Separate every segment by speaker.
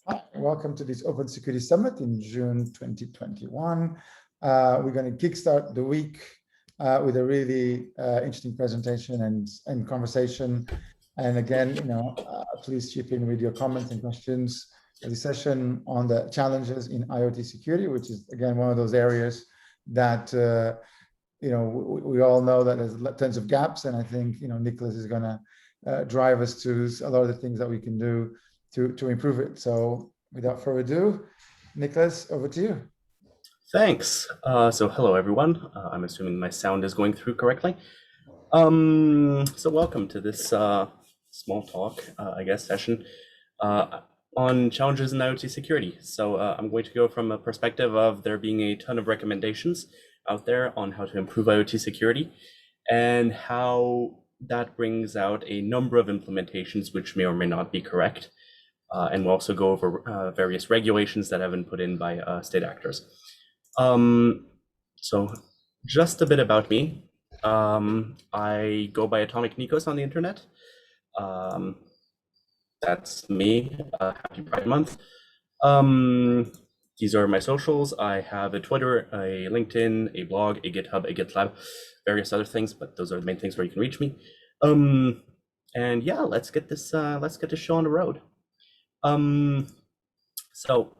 Speaker 1: Hi, welcome to this Open Security Summit in June 2021. We're going to kickstart the week with a really interesting presentation and conversation. And again, please chip in with your comments and questions for the session on the challenges in IoT security, which is again one of those areas that we all know that there's tons of gaps, and I think Nicolas is going to drive us to a lot of the things that we can do to improve it. So without further ado, Nicolas, over to you.
Speaker 2: Thanks. So hello, everyone. I'm assuming my sound is going through correctly. So welcome to this small talk, session on challenges in IoT security. So I'm going to go from a perspective of there being a ton of recommendations out there on how to improve IoT security and how that brings out a number of implementations which may or may not be correct. And we'll also go over various regulations that have been put in by state actors. So just a bit about me. I go by Atomic Nikos on the internet. That's me. Happy Pride Month. These are my socials. I have a Twitter, a LinkedIn, a blog, a GitHub, a GitLab, various other things, but those are the main things where you can reach me. And yeah, let's get this show on the road. So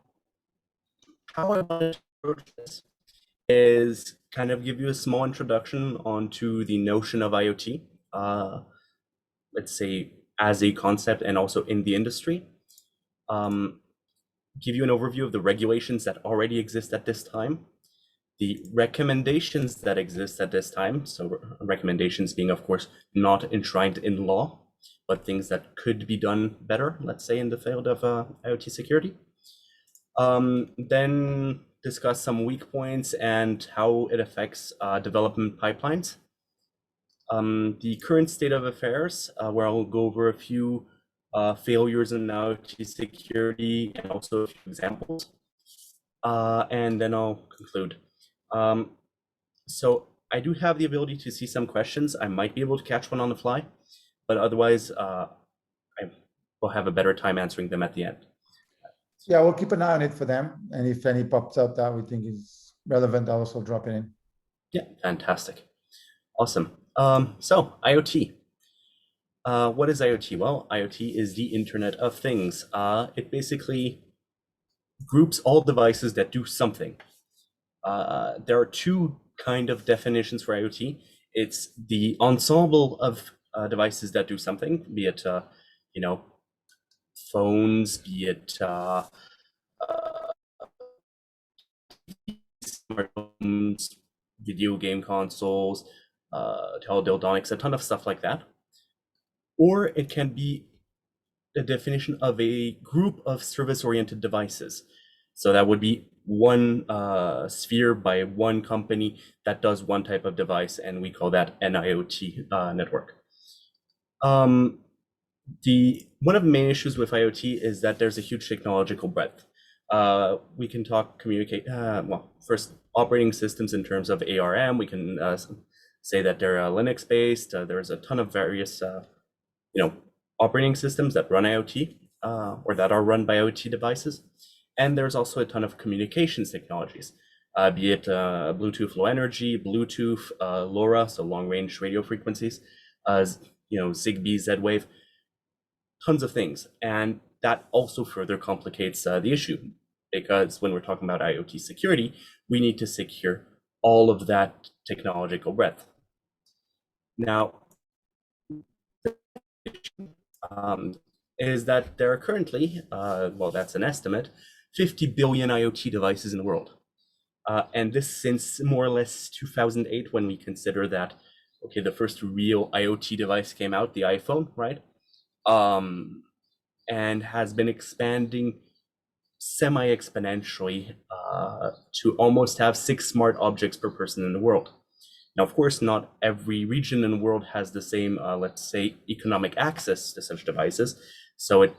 Speaker 2: how I want to approach this is kind of give you a small introduction onto the notion of IoT, let's say as a concept and also in the industry. Give you an overview of the regulations that already exist at this time, the recommendations that exist at this time. So recommendations being, of course, not enshrined in law, but things that could be done better, let's say, in the field of IoT security. Then discuss some weak points and how it affects development pipelines. The current state of affairs, where I'll go over a few failures in IoT security and also a few examples. And then I'll conclude. So I do have the ability to see some questions. I might be able to catch one on the fly, but otherwise I will have a better time answering them at the end.
Speaker 1: Yeah, we'll keep an eye on it for them. And if any pops up that we think is relevant, I'll also drop it in.
Speaker 2: Yeah, fantastic. Awesome. So IoT. What is IoT? Well, IoT is the Internet of Things. It basically groups all devices that do something. There are two kind of definitions for IoT. It's the ensemble of devices that do something, be it phones, be it smartphones, video game consoles, teledildonics, a ton of stuff like that. Or it can be a definition of a group of service-oriented devices. So that would be one sphere by one company that does one type of device, and we call that an IoT network. One of the main issues with IoT is that there's a huge technological breadth. We can first operating systems in terms of ARM. We can say that they're Linux-based. There's a ton of various operating systems that run IoT or that are run by IoT devices. And there's also a ton of communications technologies, be it Bluetooth Low Energy, Bluetooth, LoRa, so long-range radio frequencies, Zigbee, Z-Wave, tons of things. And that also further complicates the issue, because when we're talking about IoT security, we need to secure all of that technological breadth. Now, is that there are currently, that's an estimate, 50 billion IoT devices in the world. And this since more or less 2008, when we consider that, okay, the first real IoT device came out, the iPhone, right? And has been expanding semi-exponentially to almost have 6 smart objects per person in the world. Now, of course, not every region in the world has the same, let's say, economic access to such devices. So it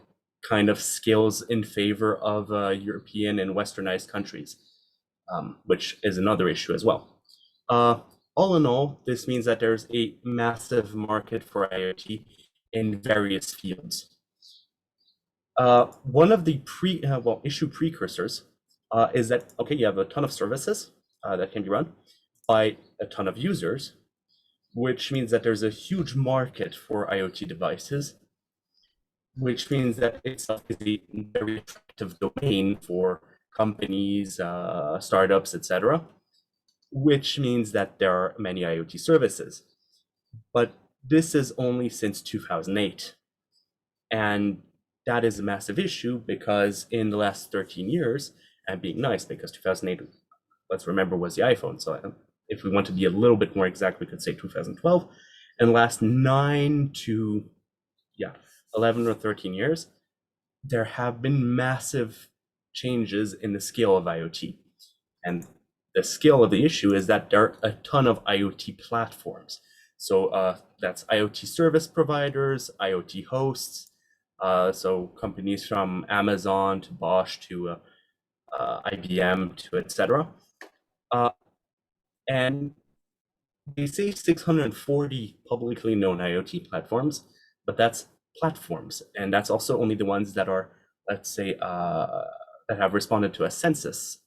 Speaker 2: kind of scales in favor of European and Westernized countries, which is another issue as well. All in all, this means that there's a massive market for IoT in various fields. One of the issue precursors is that, okay, you have a ton of services that can be run by a ton of users, which means that there's a huge market for IoT devices, which means that itself is a very attractive domain for companies, startups, etc., which means that there are many IoT services. But this is only since 2008. And that is a massive issue because in the last 13 years, and being nice because 2008, let's remember, was the iPhone. So if we want to be a little bit more exact, we could say 2012. And the last 11 or 13 years, there have been massive changes in the scale of IoT. And the scale of the issue is that there are a ton of IoT platforms. So that's IoT service providers, IoT hosts, so companies from Amazon to Bosch to IBM to etc. And they say 640 publicly known IoT platforms, but that's platforms, and that's also only the ones that are, let's say, that have responded to a census.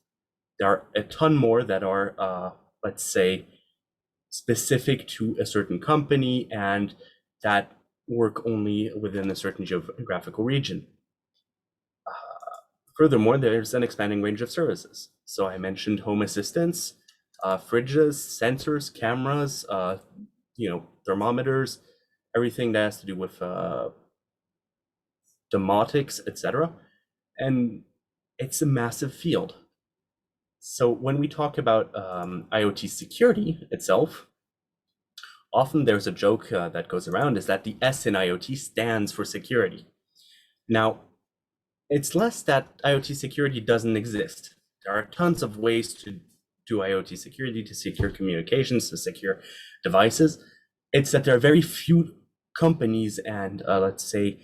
Speaker 2: There are a ton more that are, let's say, specific to a certain company and that work only within a certain geographical region. Furthermore, there's an expanding range of services. So I mentioned home assistants, fridges, sensors, cameras, thermometers, everything that has to do with domotics, etc. And it's a massive field. So when we talk about IoT security itself, often there's a joke that goes around is that the S in IoT stands for security. Now, it's less that IoT security doesn't exist. There are tons of ways to do IoT security, to secure communications, to secure devices. It's that there are very few companies and let's say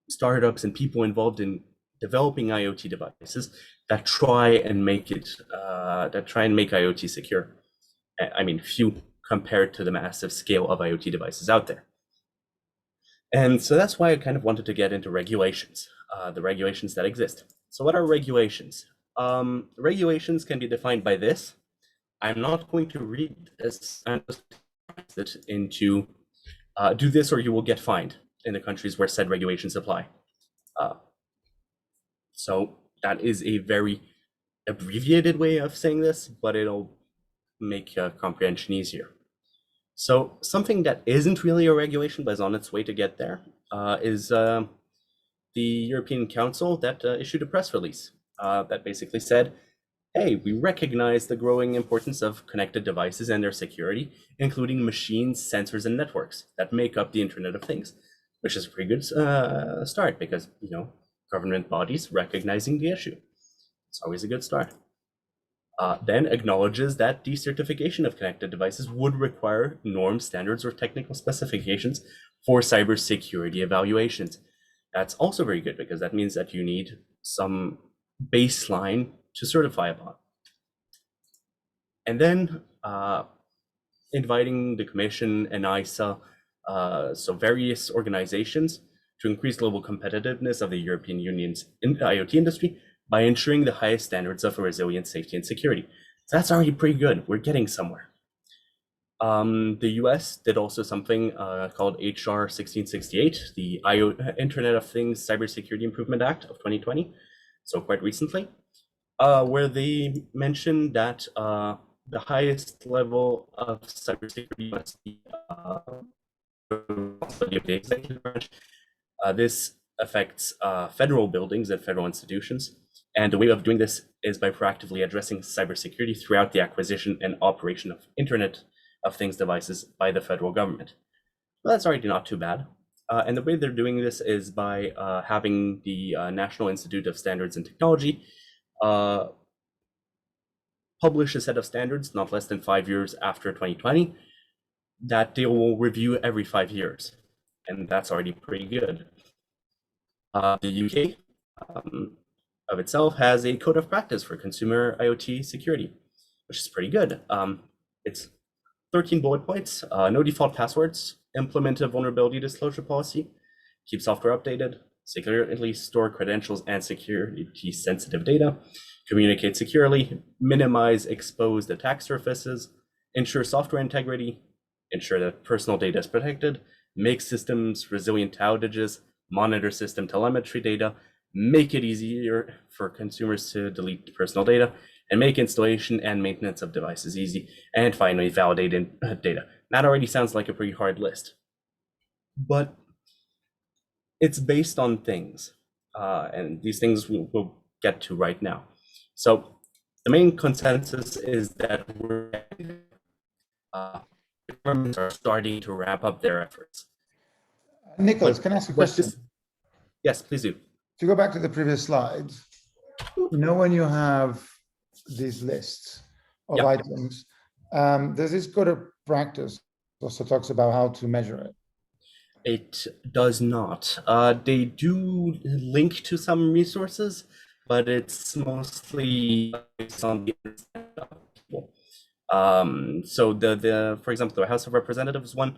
Speaker 2: startups and people involved in developing IoT devices that try and make IoT secure. I mean, few compared to the massive scale of IoT devices out there. And so that's why I kind of wanted to get into regulations, the regulations that exist. So what are regulations? Regulations can be defined by this. I'm not going to read this and it into do this or you will get fined in the countries where said regulations apply. So that is a very abbreviated way of saying this, but it'll make comprehension easier. So something that isn't really a regulation, but is on its way to get there, is the European Council that issued a press release that basically said, hey, we recognize the growing importance of connected devices and their security, including machines, sensors, and networks that make up the Internet of Things, which is a pretty good start because, government bodies recognizing the issue. It's always a good start. Then acknowledges that decertification of connected devices would require norms, standards, or technical specifications for cybersecurity evaluations. That's also very good because that means that you need some baseline to certify upon. And then inviting the Commission and ISA, so various organizations, to increase global competitiveness of the European Union's IoT industry by ensuring the highest standards of resilience, safety, and security. So that's already pretty good. We're getting somewhere. The US did also something called HR 1668, the Internet of Things Cybersecurity Improvement Act of 2020, so quite recently, where they mentioned that the highest level of cybersecurity must be the executive branch. This affects federal buildings and federal institutions. And the way of doing this is by proactively addressing cybersecurity throughout the acquisition and operation of Internet of Things devices by the federal government. Well, that's already not too bad. And the way they're doing this is by having the National Institute of Standards and Technology publish a set of standards not less than 5 years after 2020 that they will review every 5 years. And that's already pretty good. The UK of itself has a code of practice for consumer IoT security, which is pretty good. It's 13 bullet points, no default passwords, implement a vulnerability disclosure policy, keep software updated, securely store credentials and security-sensitive data, communicate securely, minimize exposed attack surfaces, ensure software integrity, ensure that personal data is protected, make systems resilient to outages, monitor system telemetry data, make it easier for consumers to delete personal data, and make installation and maintenance of devices easy, and finally validate data. That already sounds like a pretty hard list, but it's based on things, and these things we'll get to right now. So the main consensus is that governments are starting to ramp up their efforts.
Speaker 1: Nicholas, can I ask a question?
Speaker 2: Yes, please do.
Speaker 1: To go back to the previous slide, when you have these lists of items, there's this code of practice also talks about how to measure it.
Speaker 2: It does not. They do link to some resources, but it's mostly based on the people. So for example, the House of Representatives one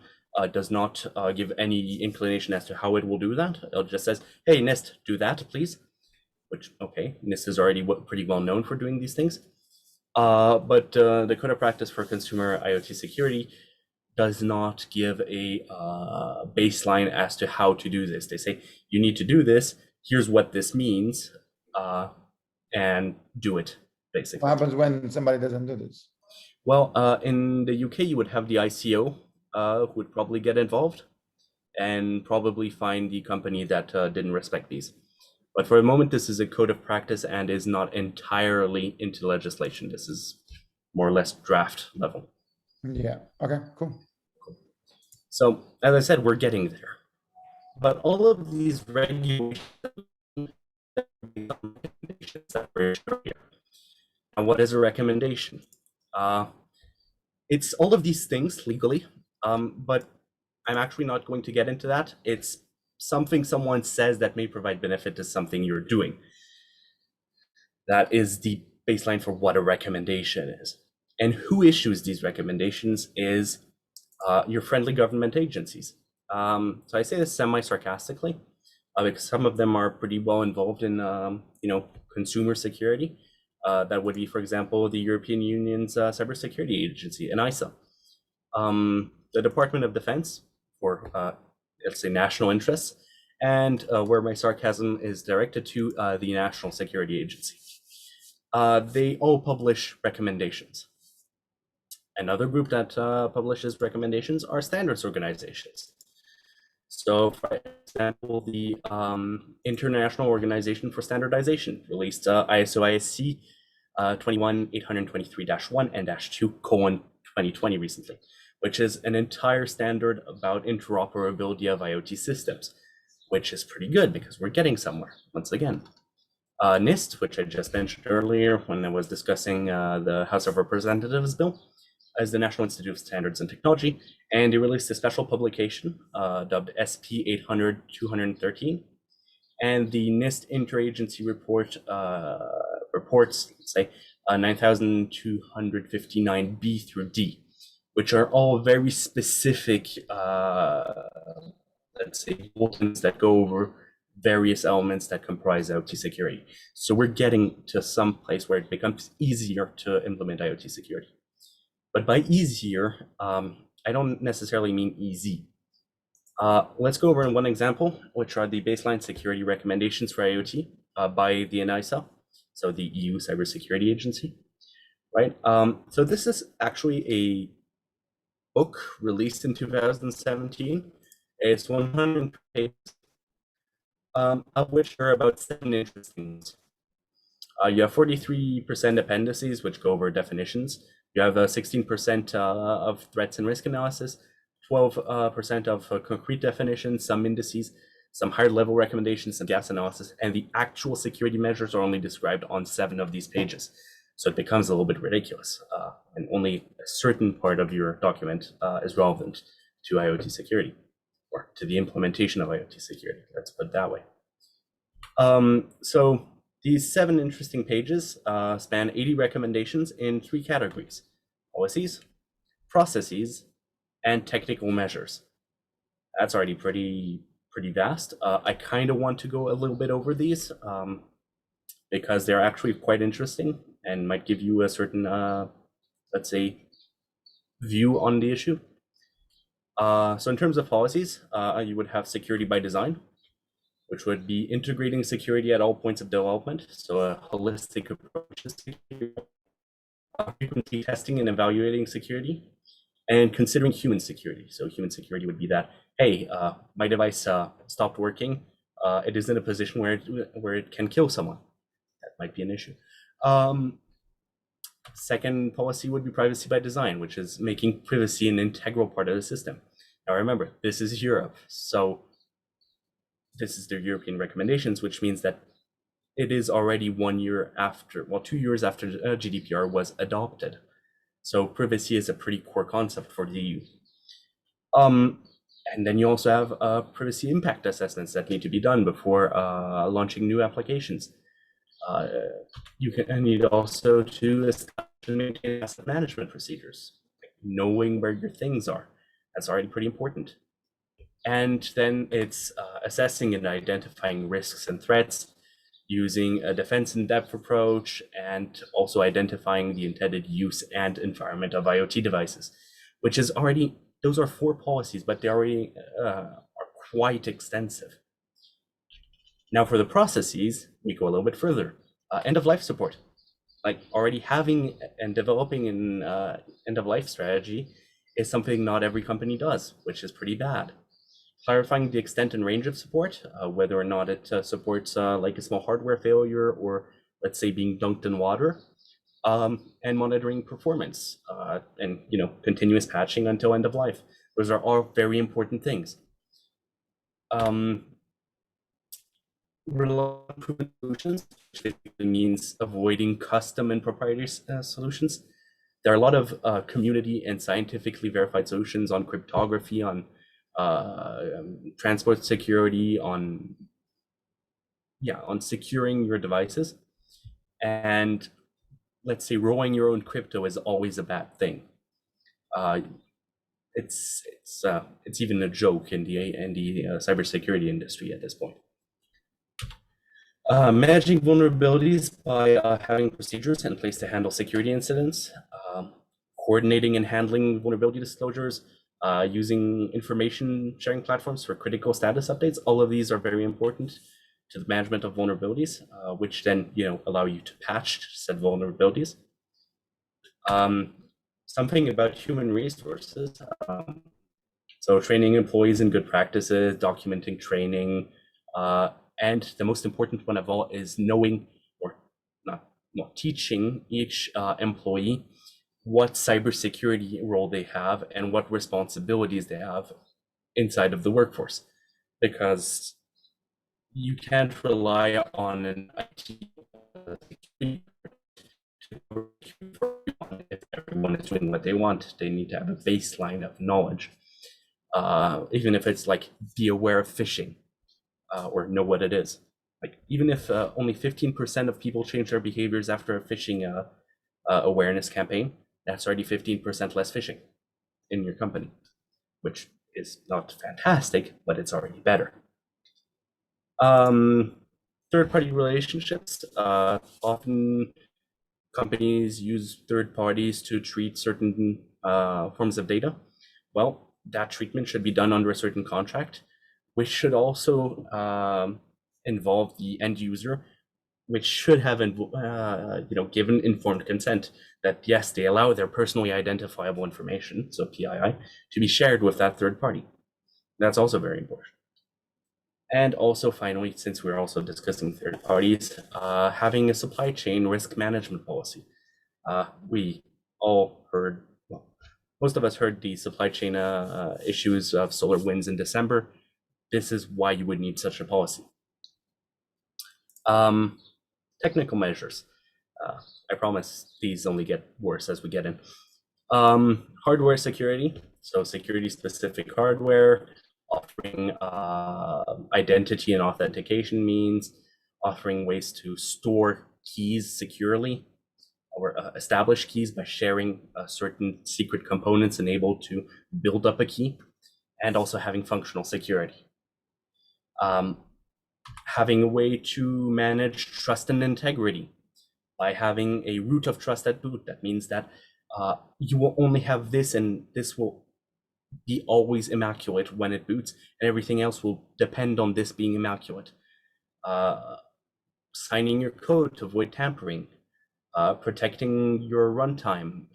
Speaker 2: does not give any inclination as to how it will do that. It just says, hey, NIST, do that, please. Which, okay, NIST is already pretty well known for doing these things. But the Code of Practice for Consumer IoT Security does not give a baseline as to how to do this. They say, you need to do this, here's what this means, and do it, basically.
Speaker 1: What happens when somebody doesn't do this?
Speaker 2: Well, in the UK, you would have the ICO who would probably get involved and probably find the company that didn't respect these. But for the moment, this is a code of practice and is not entirely into legislation. This is more or less draft level.
Speaker 1: Yeah, okay, cool.
Speaker 2: So as I said, we're getting there. But all of these regulations that we're here. And what is a recommendation? It's all of these things legally, but I'm actually not going to get into that. It's something someone says that may provide benefit to something you're doing. That is the baseline for what a recommendation is. And who issues these recommendations is your friendly government agencies. So I say this semi-sarcastically, because some of them are pretty well involved in consumer security. That would be, for example, the European Union's cybersecurity agency, ENISA. The Department of Defense for, let's say, national interests, and where my sarcasm is directed to, the National Security Agency. They all publish recommendations. Another group that publishes recommendations are standards organizations. So, for example, the International Organization for Standardization released ISO/IEC 21823-1 and -2:2020 recently, which is an entire standard about interoperability of IoT systems, which is pretty good because we're getting somewhere once again. NIST, which I just mentioned earlier when I was discussing the House of Representatives bill, is the National Institute of Standards and Technology, and they released a special publication dubbed SP 800-213, and the NIST interagency report reports, say, 9259B through D, which are all very specific, let's say, bulletins that go over various elements that comprise IoT security. So we're getting to some place where it becomes easier to implement IoT security. But by easier, I don't necessarily mean easy. Let's go over one example, which are the baseline security recommendations for IoT by the ENISA, so the EU Cybersecurity Agency, right? So this is actually a book released in 2017. It's 100 pages, of which there are about 7 interesting ones. You have 43% appendices, which go over definitions. You have 16% of threats and risk analysis, 12% of concrete definitions, some indices, some higher level recommendations, some gaps analysis, and the actual security measures are only described on 7 of these pages. So it becomes a little bit ridiculous, and only a certain part of your document is relevant to IoT security, or to the implementation of IoT security, let's put it that way. So these 7 interesting pages span 80 recommendations in 3 categories: policies, processes, and technical measures. That's already pretty pretty vast. I kind of want to go a little bit over these because they're actually quite interesting and might give you a certain, let's say, view on the issue. So in terms of policies, you would have security by design, which would be integrating security at all points of development. So a holistic approach to security, frequently testing and evaluating security, and considering human security. So human security would be that, hey, my device stopped working. It is in a position where it can kill someone. That might be an issue. Second policy would be privacy by design, which is making privacy an integral part of the system. Now remember, this is Europe, so this is the European recommendations, which means that it is already 1 year after, well, 2 years after GDPR was adopted. So privacy is a pretty core concept for the EU. And then you also have privacy impact assessments that need to be done before launching new applications. You need also to establish and maintain asset management procedures, like knowing where your things are. That's already pretty important. And then it's assessing and identifying risks and threats, using a defense in depth approach, and also identifying the intended use and environment of IoT devices, which is already, those are 4 policies, but they already are quite extensive. Now for the processes, we go a little bit further. End of life support, like already having and developing an end of life strategy is something not every company does, which is pretty bad. Clarifying the extent and range of support, whether or not it supports like a small hardware failure or let's say being dunked in water, and monitoring performance and continuous patching until end of life. Those are all very important things. Reliable proven solutions, which basically means avoiding custom and proprietary solutions. There are a lot of community and scientifically verified solutions on cryptography, on transport security, on securing your devices. And let's say rolling your own crypto is always a bad thing. It's even a joke in the cybersecurity industry at this point. Managing vulnerabilities by having procedures in place to handle security incidents, coordinating and handling vulnerability disclosures, using information sharing platforms for critical status updates. All of these are very important to the management of vulnerabilities, which then allow you to patch said vulnerabilities. Something about human resources. So training employees in good practices, documenting training, and the most important one of all is knowing, or not teaching each employee what cybersecurity role they have and what responsibilities they have inside of the workforce, because you can't rely on an IT security if everyone is doing what they want. They need to have a baseline of knowledge, even if it's like be aware of phishing. Or know what it is. Like even if only 15% of people change their behaviors after a phishing awareness campaign, that's already 15% less phishing in your company, which is not fantastic, but it's already better. Third-party relationships. Often companies use third parties to treat certain forms of data. Well, that treatment should be done under a certain contract, which should also involve the end user, which should have given informed consent that yes, they allow their personally identifiable information, so PII, to be shared with that third party. That's also very important. And also finally, since we're also discussing third parties, having a supply chain risk management policy. We all heard, well, most of us heard the supply chain issues of SolarWinds in December. This is why you would need such a policy. Technical measures. I promise these only get worse as we get in. Hardware security. So security specific hardware, offering identity and authentication means, offering ways to store keys securely or establish keys by sharing certain secret components enabled to build up a key, and also having functional security. Having a way to manage trust and integrity by having a root of trust at boot. That means that you will only have this, and this will be always immaculate when it boots, and everything else will depend on this being immaculate. Signing your code to avoid tampering, protecting your runtime,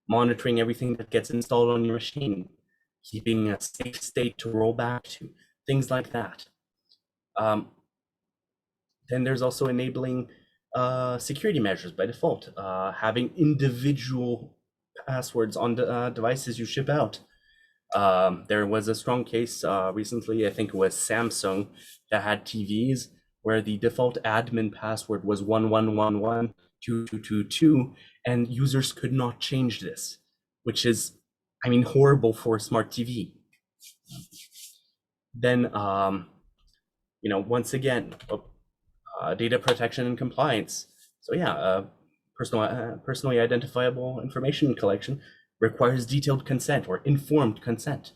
Speaker 2: monitoring everything that gets installed on your machine, keeping a safe state to roll back to, things like that. Then there's also enabling security measures by default, having individual passwords on the devices you ship out. There was a strong case recently, I think it was Samsung, that had TVs where the default admin password was 11112222, and users could not change this, which is, I mean, horrible for a smart TV. Then, once again, data protection and compliance. So yeah, personally identifiable information collection requires detailed consent or informed consent.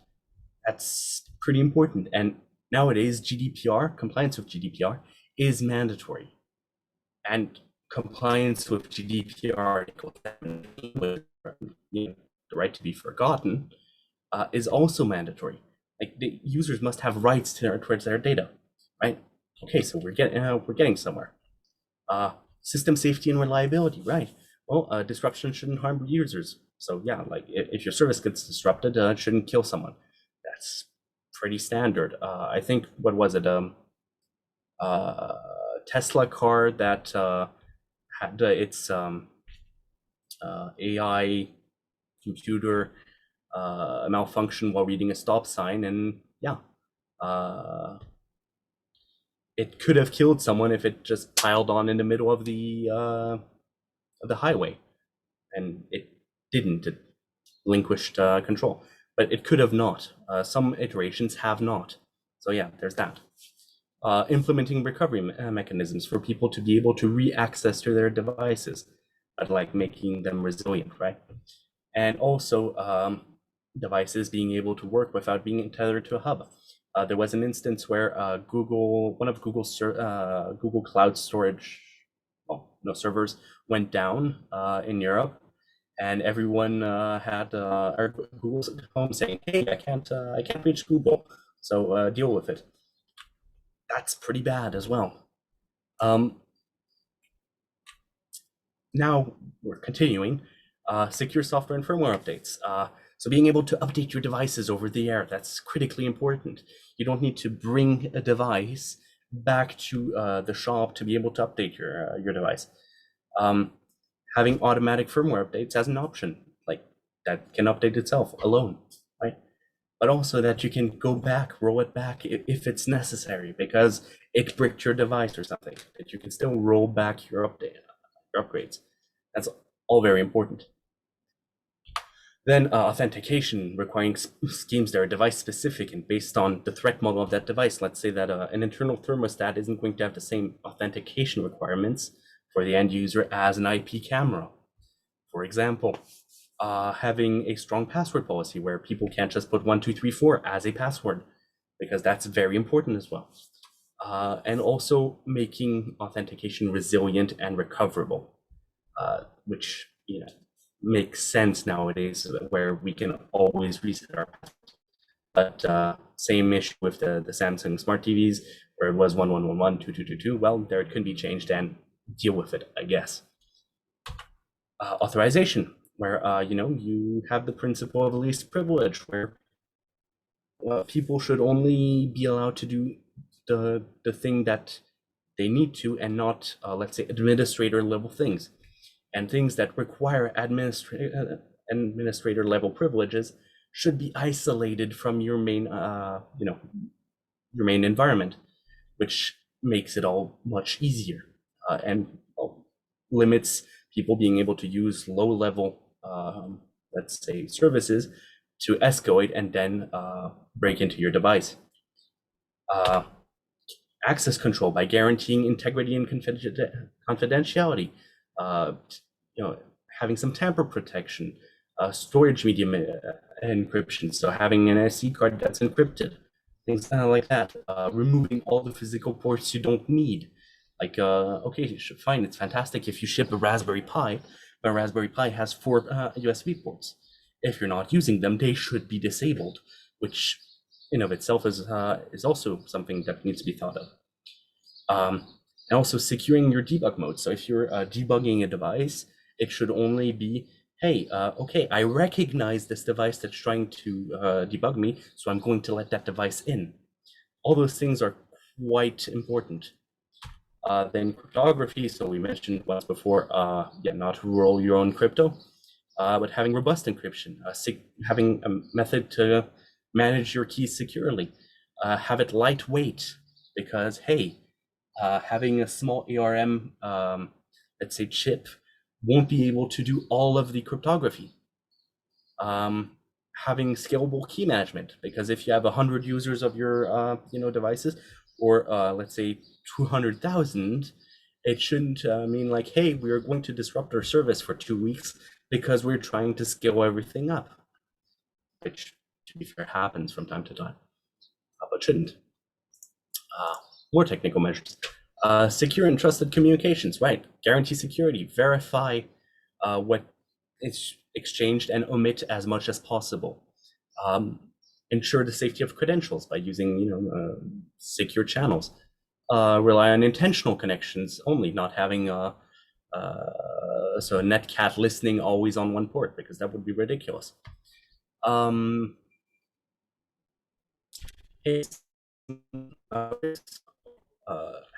Speaker 2: That's pretty important. And nowadays, GDPR, compliance with GDPR, is mandatory. And compliance with GDPR Article 17, with the right to be forgotten, is also mandatory. Like, the users must have rights towards their data, right? Okay, so we're getting somewhere. System safety and reliability, right? Well, disruption shouldn't harm users. So yeah, like if your service gets disrupted, it shouldn't kill someone. That's pretty standard. I think, what was it? Tesla car that had its AI computer malfunction while reading a stop sign, and yeah, it could have killed someone if it just piled on in the middle of the highway, and it didn't. It relinquished control, but it could have not. Some iterations have not. So yeah, there's that. Implementing recovery mechanisms for people to be able to re-access to their devices, but like making them resilient, right? And also devices being able to work without being tethered to a hub. There was an instance where one of Google's Google Cloud storage, servers went down in Europe, and everyone had Google's at home saying, "Hey, I can't reach Google, so deal with it." That's pretty bad as well. Now we're continuing. Secure software and firmware updates. So being able to update your devices over the air, that's critically important. You don't need to bring a device back to the shop to be able to update your device. Having automatic firmware updates as an option, like that can update itself alone, right? But also that you can go back, roll it back if it's necessary because it bricked your device or something, that you can still roll back your upgrades. That's all very important. Then authentication, requiring schemes that are device specific and based on the threat model of that device. Let's say that an internal thermostat isn't going to have the same authentication requirements for the end user as an IP camera. For example, having a strong password policy where people can't just put 1234 as a password, because that's very important as well. And also making authentication resilient and recoverable, which makes sense nowadays, where we can always reset our password. But same issue with the Samsung smart TVs, where it was 11112222. Well, there it can be changed and deal with it, I guess. Authorization, where you have the principle of least privilege, where people should only be allowed to do the thing that they need to, and not let's say administrator level things, and things that require administrator level privileges should be isolated from your main your main environment, which makes it all much easier and limits people being able to use low level let's say services to escalate and then break into your device. Access control by guaranteeing integrity and confidentiality, having some tamper protection, storage medium encryption, so having an SD card that's encrypted, things like that. Removing all the physical ports you don't need. Like, okay, fine, it's fantastic if you ship a Raspberry Pi, but a Raspberry Pi has 4 USB ports. If you're not using them, they should be disabled, which in of itself is also something that needs to be thought of. And also securing your debug mode. So if you're debugging a device, it should only be, hey, okay, I recognize this device that's trying to debug me, so I'm going to let that device in. All those things are quite important. Then cryptography, so we mentioned once before, yeah, not roll your own crypto, but having robust encryption, having a method to manage your keys securely, have it lightweight, because hey, having a small ARM, let's say chip, won't be able to do all of the cryptography. Having scalable key management, because if you have 100 users of your devices, or let's say 200,000, it shouldn't mean like, hey, we are going to disrupt our service for 2 weeks because we're trying to scale everything up, which, to be fair, happens from time to time, but shouldn't. More technical measures. Secure and trusted communications, right? Guarantee security, verify what is exchanged and omit as much as possible. Ensure the safety of credentials by using secure channels. Rely on intentional connections only, not having so a netcat listening always on one port, because that would be ridiculous.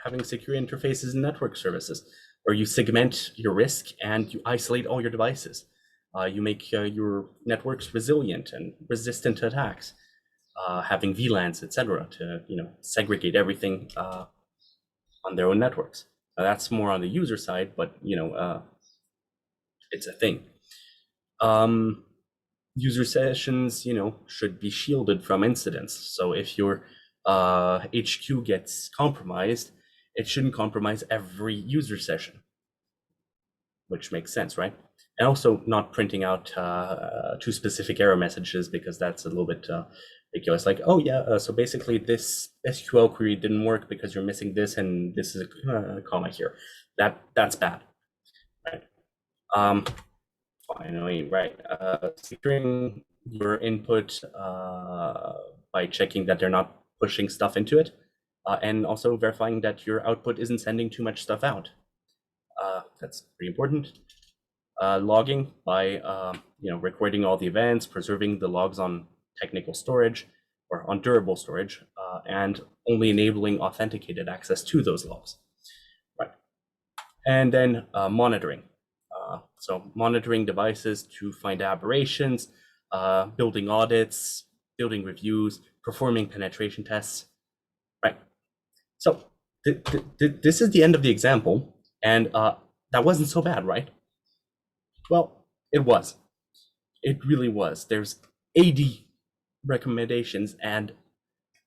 Speaker 2: Having secure interfaces and network services, where you segment your risk and you isolate all your devices. You make your networks resilient and resistant to attacks. Having VLANs, etc., to segregate everything on their own networks. Now, that's more on the user side, but it's a thing. User sessions, should be shielded from incidents. So if your HQ gets compromised, it shouldn't compromise every user session, which makes sense, right? And also not printing out too specific error messages, because that's a little bit ridiculous. Like, oh yeah, so basically this SQL query didn't work because you're missing this, and this is a comma here. That's bad, right? Finally, right, securing your input by checking that they're not pushing stuff into it, and also verifying that your output isn't sending too much stuff out. That's pretty important. Logging by recording all the events, preserving the logs on technical storage or on durable storage, and only enabling authenticated access to those logs. Right. And then monitoring. So monitoring devices to find aberrations, building audits, building reviews, performing penetration tests. Right. So this is the end of the example, and that wasn't so bad, right? Well, it was. It really was. There's 80 recommendations, and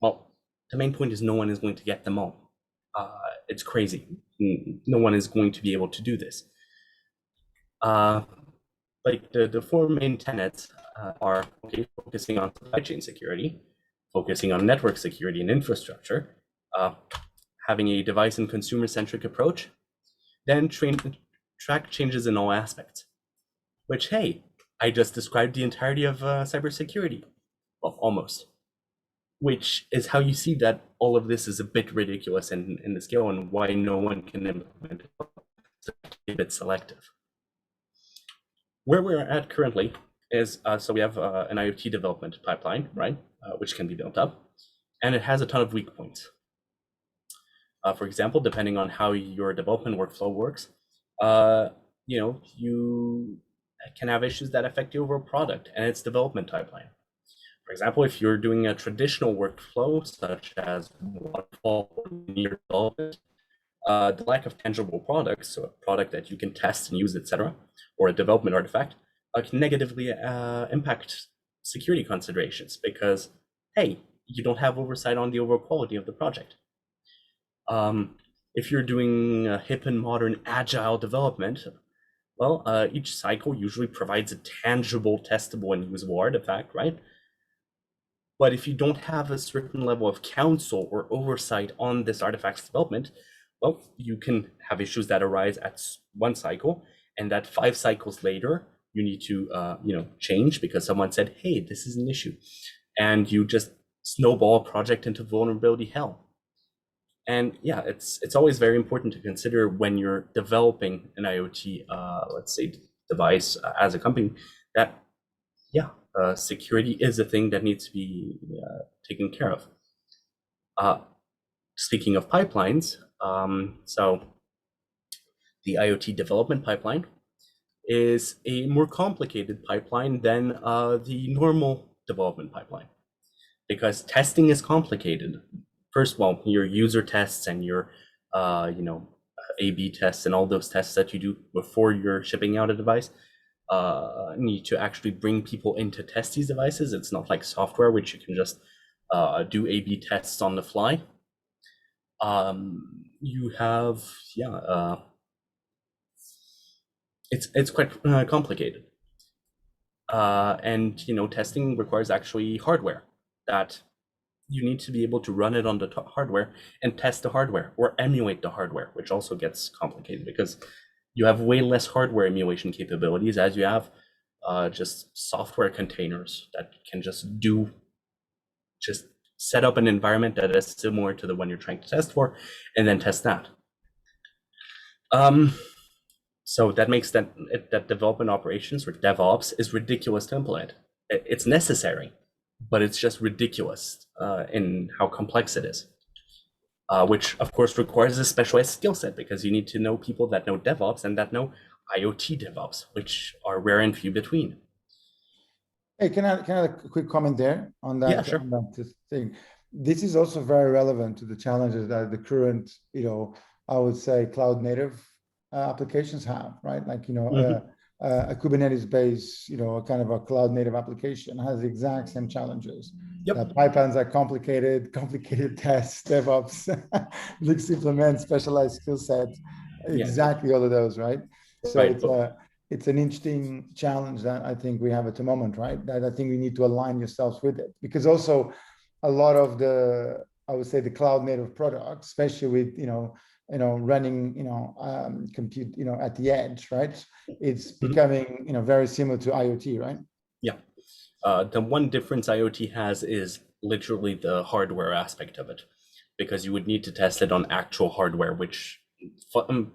Speaker 2: well, the main point is no one is going to get them all. It's crazy. No one is going to be able to do this. Like the 4 main tenets are, okay, focusing on supply chain security, focusing on network security and infrastructure, having a device and consumer-centric approach, then track changes in all aspects. Which, hey, I just described the entirety of cybersecurity. Well, almost. Which is how you see that all of this is a bit ridiculous in the scale, and why no one can implement it. It's a bit selective. Where we're at currently is, so we have an IoT development pipeline, right, which can be built up, and it has a ton of weak points. For example, depending on how your development workflow works, you can have issues that affect the overall product and its development pipeline. For example, if you're doing a traditional workflow, such as waterfall or linear development, the lack of tangible products, so a product that you can test and use, etc., or a development artifact, can negatively impact security considerations, because, hey, you don't have oversight on the overall quality of the project. If you're doing hip and modern agile development, well, each cycle usually provides a tangible, testable, and usable artifact, right? But if you don't have a certain level of counsel or oversight on this artifact's development, well, you can have issues that arise at one cycle, and that 5 cycles later, you need to change because someone said, hey, this is an issue. And you just snowball a project into vulnerability hell. And yeah, it's always very important to consider when you're developing an IoT, let's say, device as a company, that security is a thing that needs to be taken care of. Speaking of pipelines, so the IoT development pipeline is a more complicated pipeline than the normal development pipeline, because testing is complicated. First of all, your user tests and your A/B tests and all those tests that you do before you're shipping out a device need to actually bring people in to test these devices. It's not like software, which you can just do A/B tests on the fly. You have it's quite complicated, and testing requires actually hardware that you need to be able to run it on the hardware and test the hardware or emulate the hardware, which also gets complicated because you have way less hardware emulation capabilities as you have just software containers that can just set up an environment that is similar to the one you're trying to test for, and then test that. So that makes that development operations, or DevOps, is ridiculous to implement. It's necessary, but it's just ridiculous in how complex it is. Which of course requires a specialized skill set, because you need to know people that know DevOps and that know IoT DevOps, which are rare and few between.
Speaker 1: Hey, can I have a quick comment there on that?
Speaker 2: Yeah, sure.
Speaker 1: On that thing. This is also very relevant to the challenges that the current, I would say, cloud native applications have, right? Like, a Kubernetes-based, kind of a cloud native application has the exact same challenges.
Speaker 2: Yep.
Speaker 1: Pipelines are complicated tests, DevOps, needs to implement specialized skill sets, exactly all of those, right? So right. It's an interesting challenge that I think we have at the moment, right? That I think we need to align yourselves with it, because also a lot of the, I would say, the cloud native products, especially with, running, compute, at the edge, right? It's becoming, very similar to IoT, right?
Speaker 2: Yeah. The one difference IoT has is literally the hardware aspect of it, because you would need to test it on actual hardware, which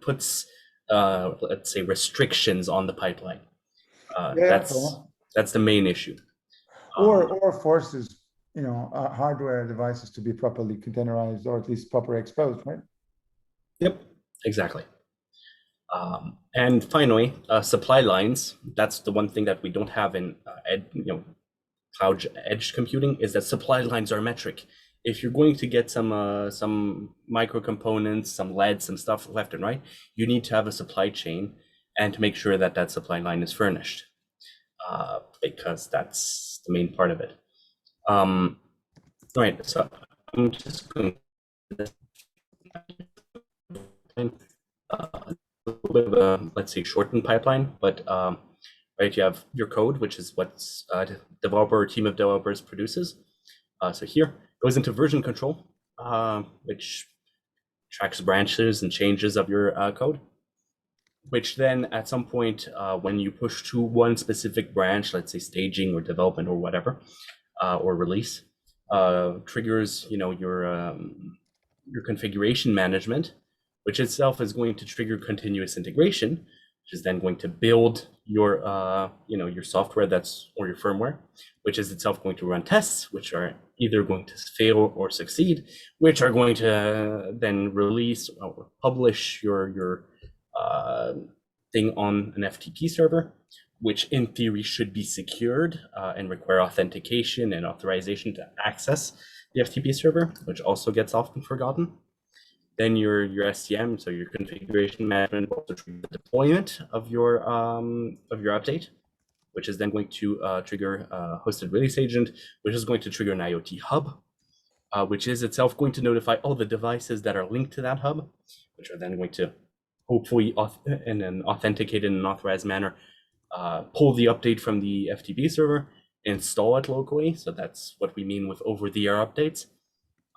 Speaker 2: puts, let's say, restrictions on the pipeline. That's the main issue.
Speaker 1: Or forces, hardware devices to be properly containerized, or at least properly exposed, right?
Speaker 2: Yep, exactly. And finally, supply lines. That's the one thing that we don't have in cloud edge computing, is that supply lines are metric. If you're going to get some micro components, some lead, some stuff left and right, you need to have a supply chain and to make sure that that supply line is furnished, because that's the main part of it. Right, so I'm just going to a little bit of a, let's say, shortened pipeline, but right, you have your code, which is what a developer or team of developers produces. So here goes into version control, which tracks branches and changes of your code, which then at some point, when you push to one specific branch, let's say staging or development or whatever, or release, triggers your configuration management, which itself is going to trigger continuous integration, which is then going to build your your software or your firmware, which is itself going to run tests, which are either going to fail or succeed, which are going to then release or publish your thing on an FTP server, which in theory should be secured and require authentication and authorization to access the FTP server, which also gets often forgotten. Then your SCM, so your configuration management, will also trigger the deployment of your update, which is then going to trigger a hosted release agent, which is going to trigger an IoT hub, which is itself going to notify all the devices that are linked to that hub, which are then going to hopefully in an authenticated and authorized manner pull the update from the FTP server install it locally. So that's what we mean with over-the-air updates.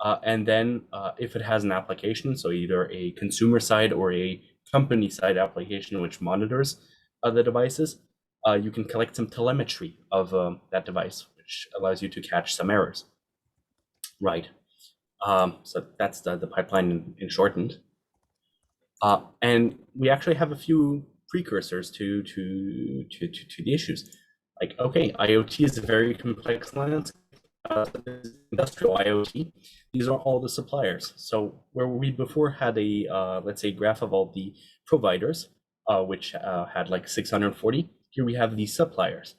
Speaker 2: And then if it has an application, so either a consumer side or a company side application which monitors the devices, you can collect some telemetry of that device, which allows you to catch some errors. Right. So that's the pipeline in shortened. And we actually have a few precursors to the issues. Like, okay, IoT is a very complex landscape. Industrial IoT, these are all the suppliers. So where we before had a, let's say, graph of all the providers, which had like 640, here we have the suppliers,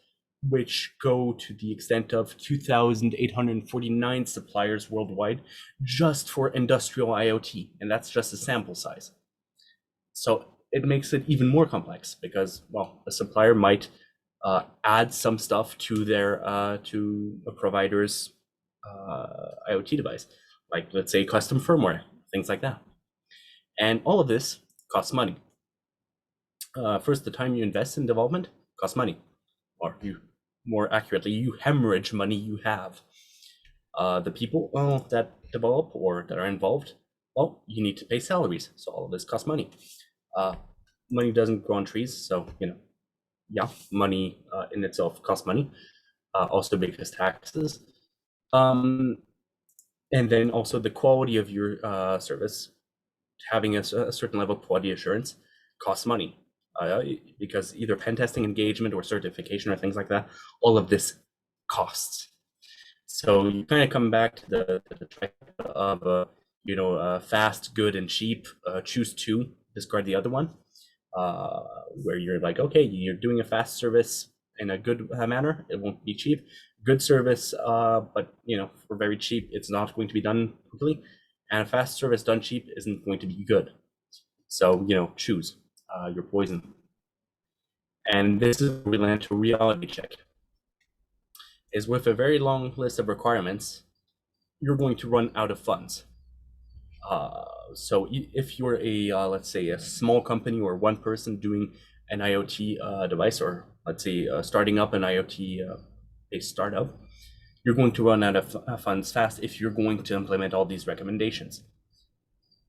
Speaker 2: which go to the extent of 2,849 suppliers worldwide just for industrial IoT, and that's just a sample size. So it makes it even more complex because, well, a supplier might add some stuff to their to a provider's IoT device, like let's say custom firmware, things like that. And all of this costs money. First, the time you invest in development costs money, or you, more accurately, you hemorrhage money you have. The people that develop or that are involved, well, you need to pay salaries, so all of this costs money. Money doesn't grow on trees, so yeah, money in itself costs money. Also because taxes. And then also the quality of your service, having a certain level of quality assurance costs money, because either pen testing engagement or certification or things like that, all of this costs. So you kind of come back to the trifecta of fast, good, and cheap. Choose two, discard the other one. Where you're like, okay, you're doing a fast service in a good manner, it won't be cheap. Good service, but for very cheap, it's not going to be done quickly, and a fast service done cheap isn't going to be good. So choose your poison. And this is where we land to reality check. Is with a very long list of requirements, you're going to run out of funds. So if you're a let's say a small company or one person doing an IoT device, or let's say starting up an IoT based startup, you're going to run out of funds fast if you're going to implement all these recommendations.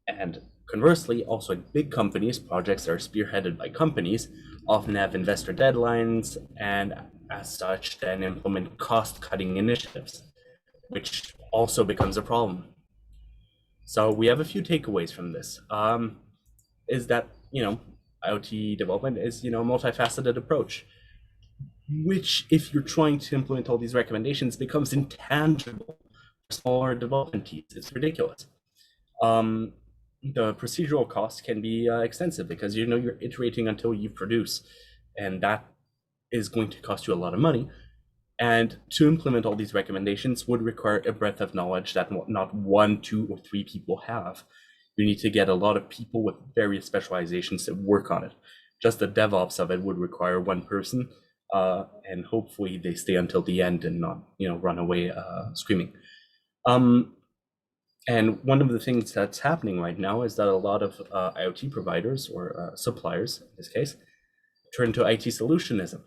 Speaker 2: And conversely, also big companies, projects that are spearheaded by companies, often have investor deadlines, and as such then implement cost-cutting initiatives, which also becomes a problem. So we have a few takeaways from this. Is that IoT development is a multifaceted approach, which, if you're trying to implement all these recommendations, becomes intangible for smaller development teams. It's ridiculous. The procedural costs can be extensive because you're iterating until you produce, and that is going to cost you a lot of money. And to implement all these recommendations would require a breadth of knowledge that not 1, 2, or 3 people have. You need to get a lot of people with various specializations to work on it. Just the DevOps of it would require one person, and hopefully they stay until the end and not run away screaming. And one of the things that's happening right now is that a lot of IoT providers or suppliers, in this case, turn to IT solutionism.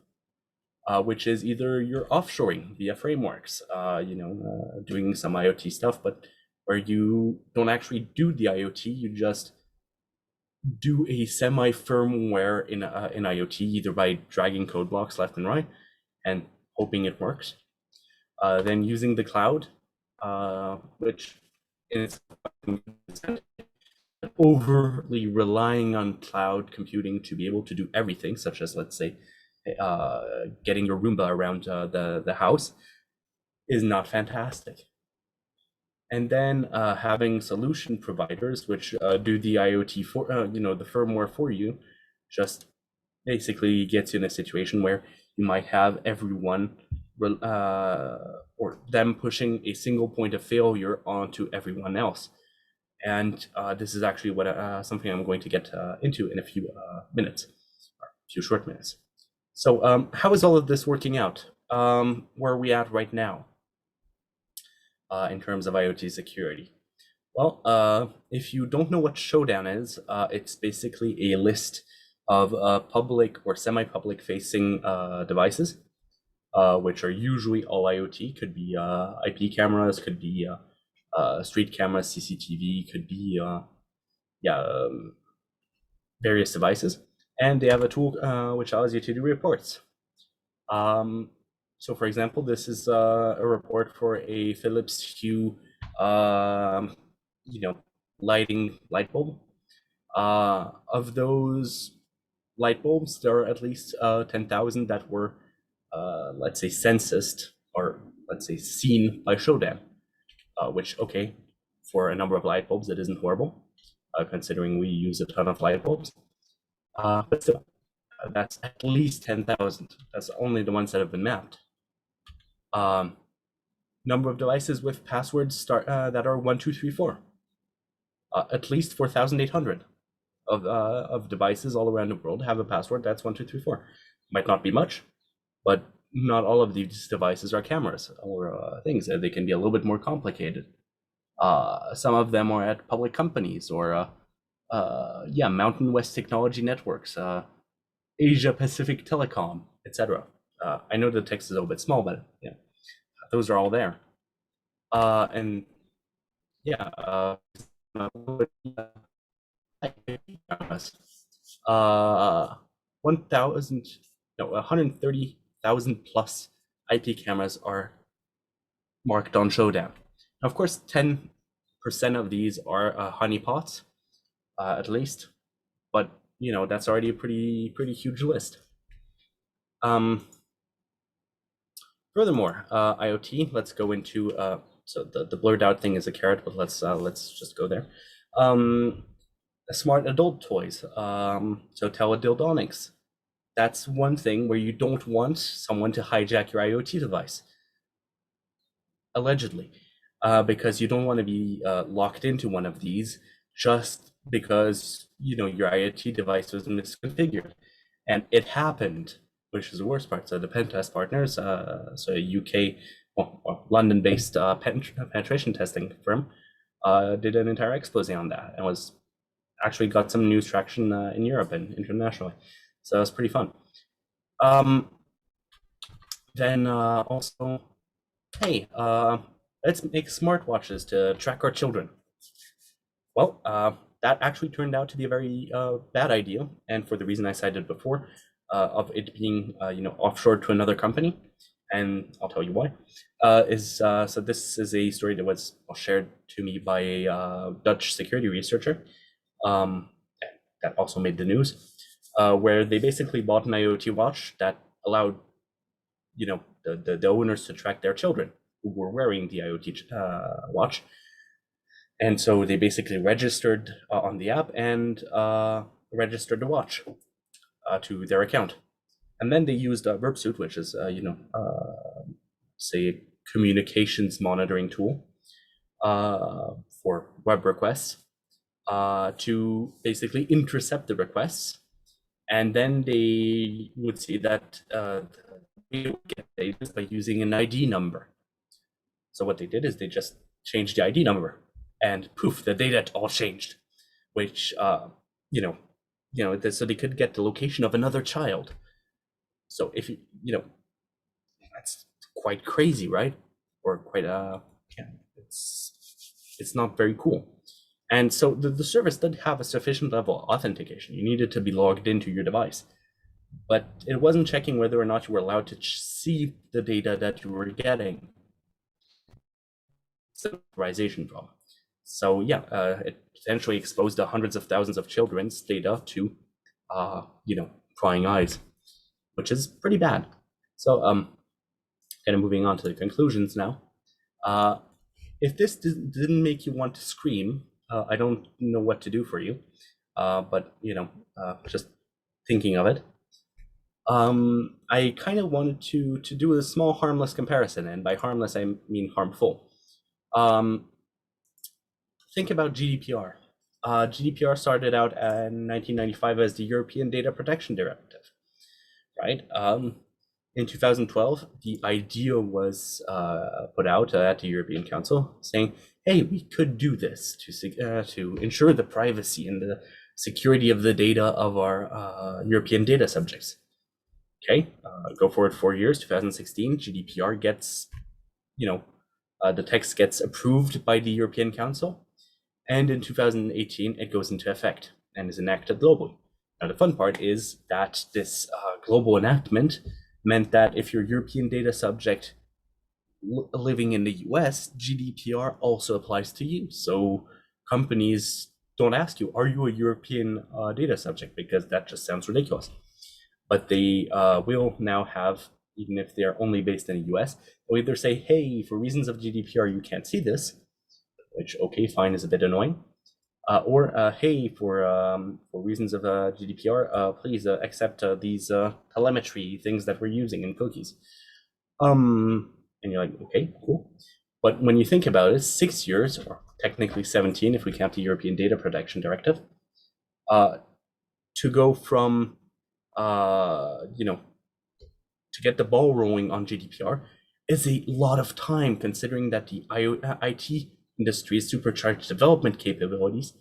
Speaker 2: Which is either you're offshoring via frameworks, doing some IoT stuff, but where you don't actually do the IoT, you just do a semi-firmware in IoT, either by dragging code blocks left and right and hoping it works. Then using the cloud, which is overly relying on cloud computing to be able to do everything, such as, let's say, getting your Roomba around the house, is not fantastic. And then having solution providers which do the IoT for the firmware for you, just basically gets you in a situation where you might have everyone or them pushing a single point of failure onto everyone else. And this is actually what something I'm going to get into in a few minutes, or a few short minutes. So how is all of this working out? Where are we at right now in terms of IoT security? Well, if you don't know what Showdown is, it's basically a list of public or semi-public facing devices which are usually all IoT. Could be IP cameras, could be street cameras, CCTV, could be various devices. And they have a tool which allows you to do reports. So for example, this is a report for a Philips Hue, lighting light bulb. Of those light bulbs, there are at least 10,000 that were, let's say, censused, or let's say seen by Showdown, which, okay, for a number of light bulbs, it isn't horrible, considering we use a ton of light bulbs. But still, that's at least 10,000. That's only the ones that have been mapped. Number of devices with passwords that are 1, 2, 3, 4. At least 4,800 of devices all around the world have a password that's 1, 2, 3, 4. Might not be much, but not all of these devices are cameras or things. They can be a little bit more complicated. Some of them are at public companies or Mountain West Technology Networks, Asia Pacific Telecom, etc. I know the text is a little bit small, but yeah, those are all there. And yeah, 130,000 plus IP cameras are marked on Showdown. Now, of course, 10% of these are honeypots, at least, but that's already a pretty huge list. Furthermore, IoT. Let's go into so the blurred out thing is a carrot, but let's just go there. Smart adult toys. So teledildonics. That's one thing where you don't want someone to hijack your IoT device, allegedly, because you don't want to be locked into one of these just because your IoT device was misconfigured, and it happened, which is the worst part. So the pen test partners, so a UK, London-based penetration testing firm, did an entire expose on that, and was actually got some news traction in Europe and internationally. So it's pretty fun. Then also, hey, let's make smartwatches to track our children. Well, that actually turned out to be a very bad idea, and for the reason I cited before, of it being offshore to another company, and I'll tell you why. So this is a story that was shared to me by a Dutch security researcher that also made the news, where they basically bought an IoT watch that allowed the owners to track their children who were wearing the IoT watch. And so they basically registered on the app and registered the watch to their account. And then they used Verb Suite, which is, say, a communications monitoring tool for web requests, to basically intercept the requests. And then they would see that they would get data by using an ID number. So what they did is they just changed the ID number, and poof, the data all changed, which so they could get the location of another child. So if that's quite crazy, right? Or quite it's not very cool. And so the service did have a sufficient level of authentication. You needed to be logged into your device, but it wasn't checking whether or not you were allowed to see the data that you were getting. Authorization problem. So yeah, it potentially exposed the hundreds of thousands of children's data to, prying eyes, which is pretty bad. So kind of moving on to the conclusions now. If this didn't make you want to scream, I don't know what to do for you, but just thinking of it, I kind of wanted to do a small harmless comparison, and by harmless I mean harmful. Think about GDPR. GDPR started out in 1995 as the European Data Protection Directive, right? In 2012, the idea was put out at the European Council saying, hey, we could do this to ensure the privacy and the security of the data of our European data subjects. Okay, go forward 4 years, 2016, GDPR gets, the text gets approved by the European Council, and in 2018 it goes into effect and is enacted globally. Now the fun part is that this global enactment meant that if you're a European data subject living in the US, GDPR also applies to you. So companies don't ask you, are you a European data subject? Because that just sounds ridiculous. But they will now have, even if they're only based in the US, they'll either say, hey, for reasons of GDPR, you can't see this, which, okay, fine, is a bit annoying. Or hey, for reasons of GDPR, please accept these telemetry things that we're using in cookies. And you're like, okay, cool. But when you think about it, 6 years, or technically 17 if we count the European Data Protection Directive, to go from, to get the ball rolling on GDPR is a lot of time, considering that the IT industry's supercharged development capabilities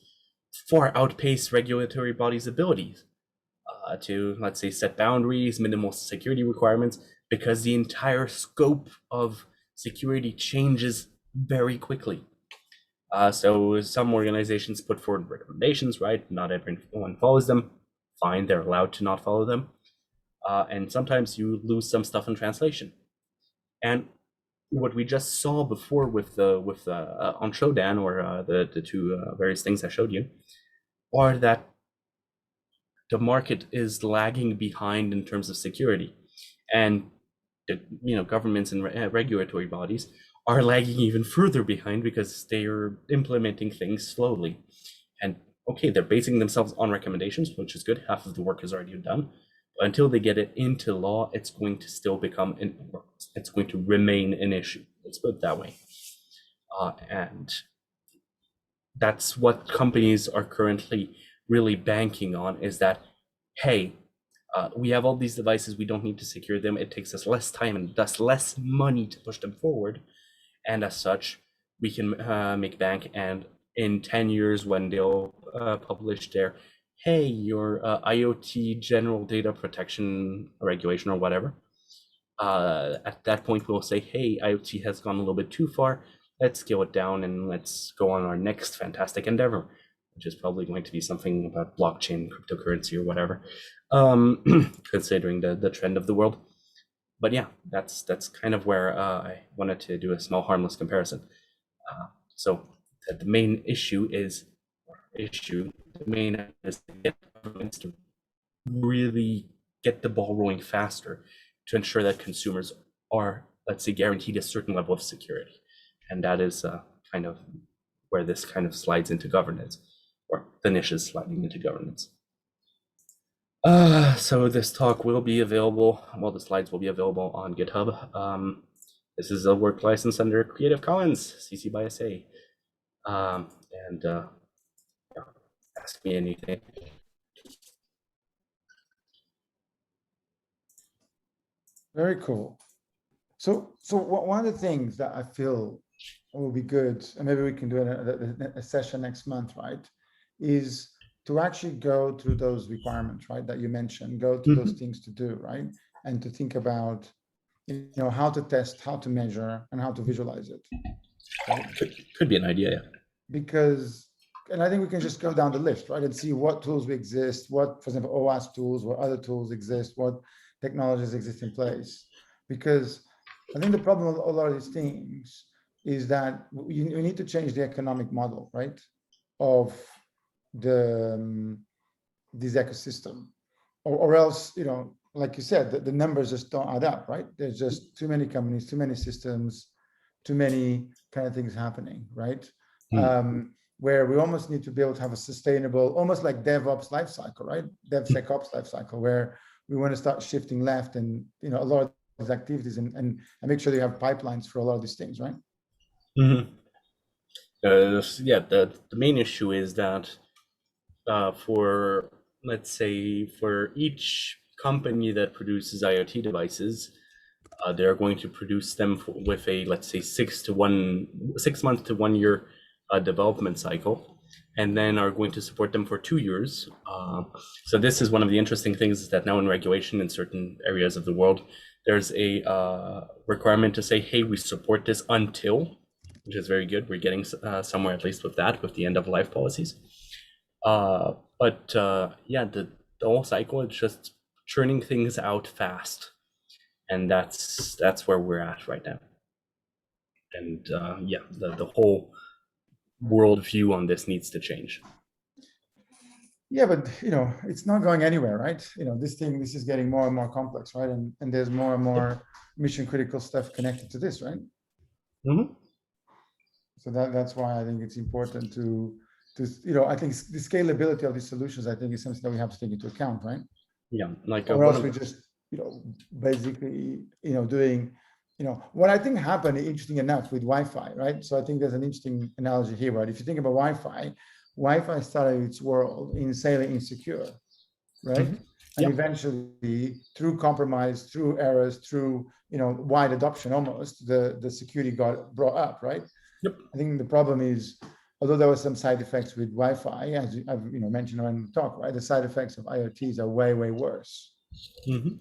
Speaker 2: far outpace regulatory bodies' abilities to, let's say, set boundaries, minimal security requirements, because the entire scope of security changes very quickly. So some organizations put forward recommendations, right? Not everyone follows them. Fine, they're allowed to not follow them. And sometimes you lose some stuff in translation. And what we just saw before with the on Showdown, or the two various things I showed you, are that the market is lagging behind in terms of security, and the governments and regulatory bodies are lagging even further behind because they are implementing things slowly. And okay, they're basing themselves on recommendations, which is good. Half of the work is already done. But until they get it into law, it's going to still become it's going to remain an issue. Let's put it that way. And that's what companies are currently really banking on, is that, hey, we have all these devices, we don't need to secure them, it takes us less time and thus less money to push them forward, and as such we can make bank. And in 10 years, when they'll publish their, hey, your IoT general data protection regulation or whatever, at that point we'll say, hey, IoT has gone a little bit too far, let's scale it down and let's go on our next fantastic endeavor, which is probably going to be something about blockchain, cryptocurrency, or whatever, considering the trend of the world. But yeah, that's kind of where I wanted to do a small harmless comparison. So the main issue is, the main is to get governments to really get the ball rolling faster to ensure that consumers are, let's say, guaranteed a certain level of security. And that is kind of where this kind of slides into governance, or the niche is sliding into governance. So this talk will be available, well, the slides will be available on GitHub. This is a work license under Creative Commons, CC by SA. And ask me anything.
Speaker 1: Very cool. So one of the things that I feel will be good, and maybe we can do a session next month, right, is to actually go through those requirements, right, that you mentioned, go through those things to do, right, and to think about, how to test, how to measure, and how to visualize it. Right?
Speaker 2: Could be an idea, yeah.
Speaker 1: Because, and I think we can just go down the list, right, and see what tools we exist, what, for example, OWASP tools, what other tools exist, what technologies exist in place. Because I think the problem with a lot of these things is that we need to change the economic model, right, of this ecosystem, or else, like you said, the numbers just don't add up, right? There's just too many companies, too many systems, too many kind of things happening, right? Where we almost need to be able to have a sustainable, almost like DevOps lifecycle, right? DevSecOps lifecycle, where we want to start shifting left, and a lot of these activities, and make sure they have pipelines for a lot of these things, right?
Speaker 2: Yeah, the main issue is that for, let's say, for each company that produces IoT devices, they're going to produce them with a, let's say, 6 months to 1 year development cycle. and then are going to support them for 2 years. So this is one of the interesting things, is that now in regulation in certain areas of the world, there's a requirement to say, hey, we support this until, which is very good. We're getting somewhere at least with that, with the end of life policies. Yeah, the whole cycle is just churning things out fast, and that's where we're at right now. And yeah, the whole world view on this needs to change.
Speaker 1: Yeah, but it's not going anywhere, right? This is getting more and more complex, right? And there's more and more mission critical stuff connected to this, right?
Speaker 2: Mm-hmm.
Speaker 1: So that's why I think it's important to I think the scalability of these solutions, I think, is something that we have to take into account, right?
Speaker 2: Yeah, like
Speaker 1: Or else we just basically doing what I think happened, interesting enough, with Wi-Fi, right? So I think there's an interesting analogy here, right? If you think about Wi-Fi started its world in insanely insecure, right?
Speaker 2: Mm-hmm.
Speaker 1: And eventually, through compromise, through errors, through wide adoption, almost the security got brought up, right?
Speaker 2: Yep.
Speaker 1: I think the problem is, although there were some side effects with Wi-Fi, as I've mentioned in the talk, right? The side effects of IoTs are way, way worse.
Speaker 2: Mm-hmm.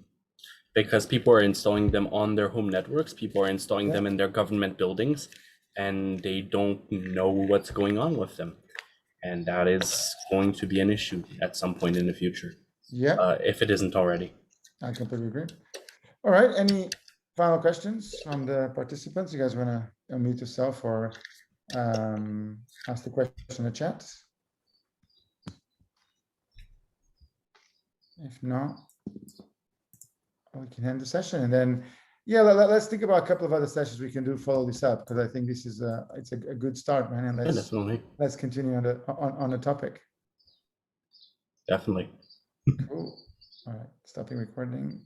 Speaker 2: Because people are installing them on their home networks, people are installing them in their government buildings, and they don't know what's going on with them. And that is going to be an issue at some point in the future.
Speaker 1: Yeah.
Speaker 2: If it isn't already.
Speaker 1: I completely agree. All right. Any final questions from the participants? You guys want to unmute yourself or ask the question in the chat? If not, we can end the session, and then let's think about a couple of other sessions we can do, follow this up, because I think this is it's a good start, man. And let's continue on the topic.
Speaker 2: Definitely.
Speaker 1: Cool. All right, stopping recording.